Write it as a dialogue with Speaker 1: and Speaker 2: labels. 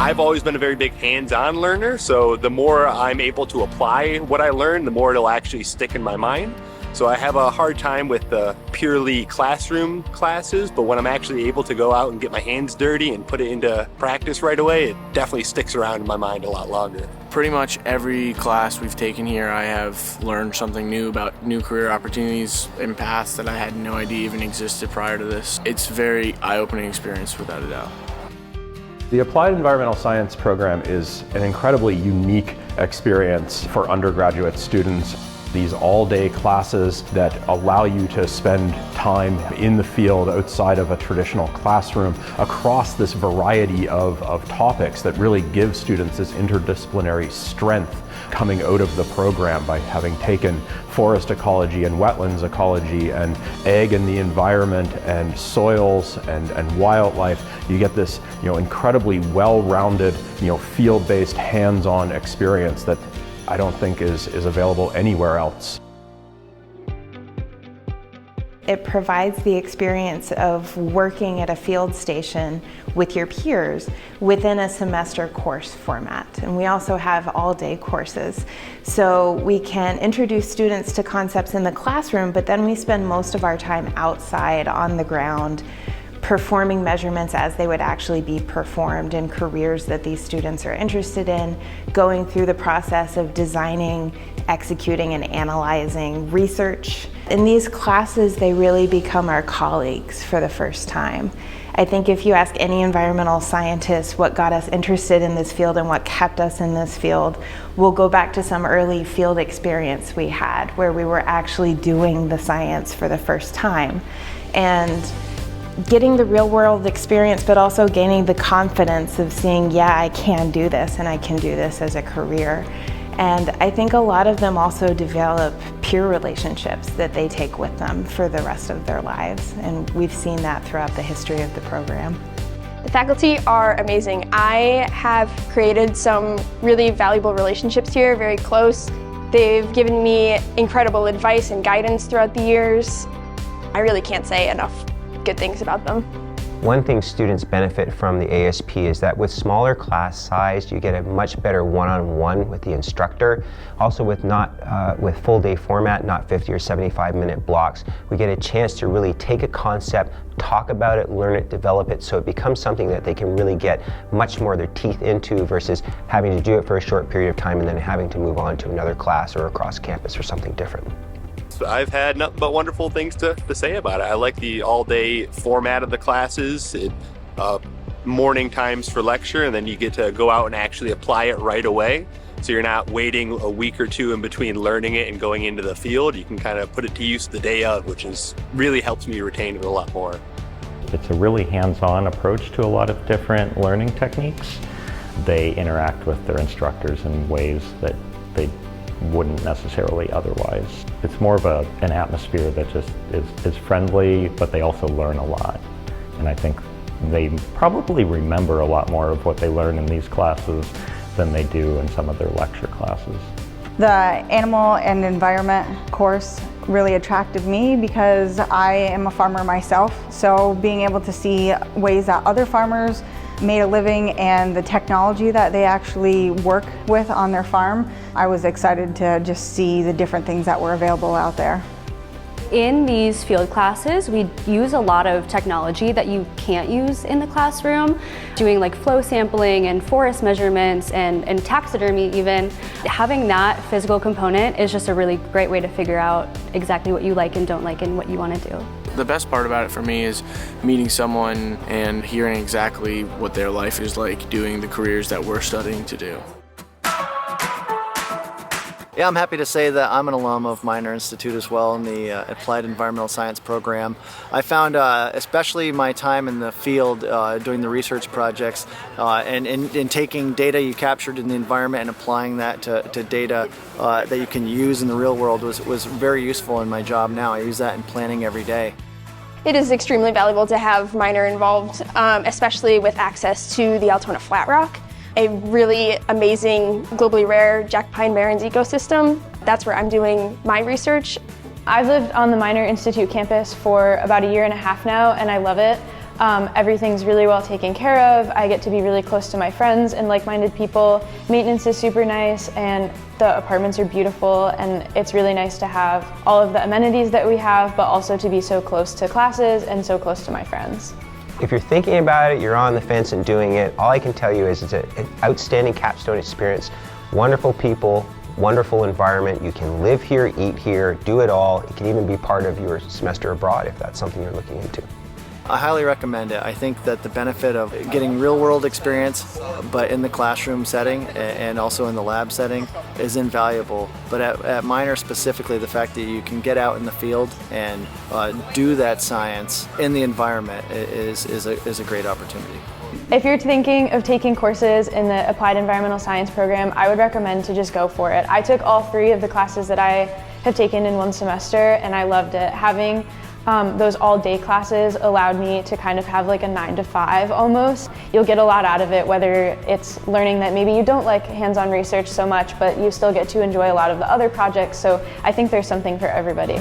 Speaker 1: I've always been a very big hands-on learner, so the more I'm able to apply what I learn, the more it'll actually stick in my mind. So I have a hard time with the purely classroom classes, but when I'm actually able to go out and get my hands dirty and put it into practice right away, it definitely sticks around in my mind a lot longer.
Speaker 2: Pretty much every class we've taken here, I have learned something new about new career opportunities and paths that I had no idea even existed prior to this. It's a very eye-opening experience without a doubt.
Speaker 3: The Applied Environmental Science program is an incredibly unique experience for undergraduate students. These all-day classes that allow you to spend time in the field outside of a traditional classroom across this variety of topics that really give students this interdisciplinary strength coming out of the program by having taken forest ecology and wetlands ecology and ag and the environment and soils and wildlife. You get this, incredibly well-rounded, field-based hands-on experience that I don't think is available anywhere else.
Speaker 4: It provides the experience of working at a field station with your peers within a semester course format. And we also have all-day courses. So we can introduce students to concepts in the classroom, but then we spend most of our time outside on the ground performing measurements as they would actually be performed in careers that these students are interested in, going through the process of designing, executing, and analyzing research. In these classes, they really become our colleagues for the first time. I think if you ask any environmental scientist what got us interested in this field and what kept us in this field, we'll go back to some early field experience we had where we were actually doing the science for the first time. And getting the real world experience, but also gaining the confidence of seeing, yeah, I can do this and I can do this as a career. And I think a lot of them also develop peer relationships that they take with them for the rest of their lives. And we've seen that throughout the history of the program.
Speaker 5: The faculty are amazing. I have created some really valuable relationships here, very close. They've given me incredible advice and guidance throughout the years. I really can't say enough good things about them.
Speaker 6: One thing students benefit from the ASP is that with smaller class size, you get a much better one-on-one with the instructor. Also with with full day format, not 50 or 75-minute blocks, we get a chance to really take a concept, talk about it, learn it, develop it, so it becomes something that they can really get much more of their teeth into versus having to do it for a short period of time and then having to move on to another class or across campus for something different.
Speaker 1: I've had nothing but wonderful things to say about it. I like the all-day format of the classes, morning times for lecture, and then you get to go out and actually apply it right away. So you're not waiting a week or two in between learning it and going into the field. You can kind of put it to use the day of, which really helps me retain it a lot more.
Speaker 7: It's a really hands-on approach to a lot of different learning techniques. They interact with their instructors in ways that they wouldn't necessarily otherwise. It's more of an atmosphere that just is friendly, but they also learn a lot. And I think they probably remember a lot more of what they learn in these classes than they do in some of their lecture classes.
Speaker 8: The animal and environment course really attracted me because I am a farmer myself. So being able to see ways that other farmers made a living and the technology that they actually work with on their farm, I was excited to just see the different things that were available out there.
Speaker 9: In these field classes, we use a lot of technology that you can't use in the classroom, doing like flow sampling and forest measurements and taxidermy even. Having that physical component is just a really great way to figure out exactly what you like and don't like and what you want to do.
Speaker 2: The best part about it for me is meeting someone and hearing exactly what their life is like doing the careers that we're studying to do.
Speaker 10: Yeah, I'm happy to say that I'm an alum of Miner Institute as well in the Applied Environmental Science program. I found especially my time in the field doing the research projects and in taking data you captured in the environment and applying that to data that you can use in the real world was very useful in my job now. I use that in planning every day.
Speaker 5: It is extremely valuable to have Miner involved, especially with access to the Altona Flat Rock, a really amazing, globally rare Jack Pine Barrens ecosystem. That's where I'm doing my research.
Speaker 11: I've lived on the Miner Institute campus for about 1.5 years now, and I love it.
Speaker 5: Everything's really well taken care of. I get to be really close to my friends and like-minded people. Maintenance is super nice, and the apartments are beautiful, and it's really nice to have all of the amenities that we have, but also to be so close to classes and so close to my friends.
Speaker 6: If you're thinking about it, you're on the fence and doing it, all I can tell you is it's an outstanding capstone experience. Wonderful people, wonderful environment. You can live here, eat here, do it all. It can even be part of your semester abroad if that's something you're looking into.
Speaker 10: I highly recommend it. I think that the benefit of getting real-world experience, but in the classroom setting and also in the lab setting, is invaluable. But at Minor specifically, the fact that you can get out in the field and do that science in the environment is a great opportunity.
Speaker 5: If you're thinking of taking courses in the Applied Environmental Science program, I would recommend to just go for it. I took all 3 of the classes that I have taken in one semester, and I loved it. Having those all-day classes allowed me to kind of have like a 9 to 5 almost. You'll get a lot out of it, whether it's learning that maybe you don't like hands-on research so much, but you still get to enjoy a lot of the other projects. So I think there's something for everybody.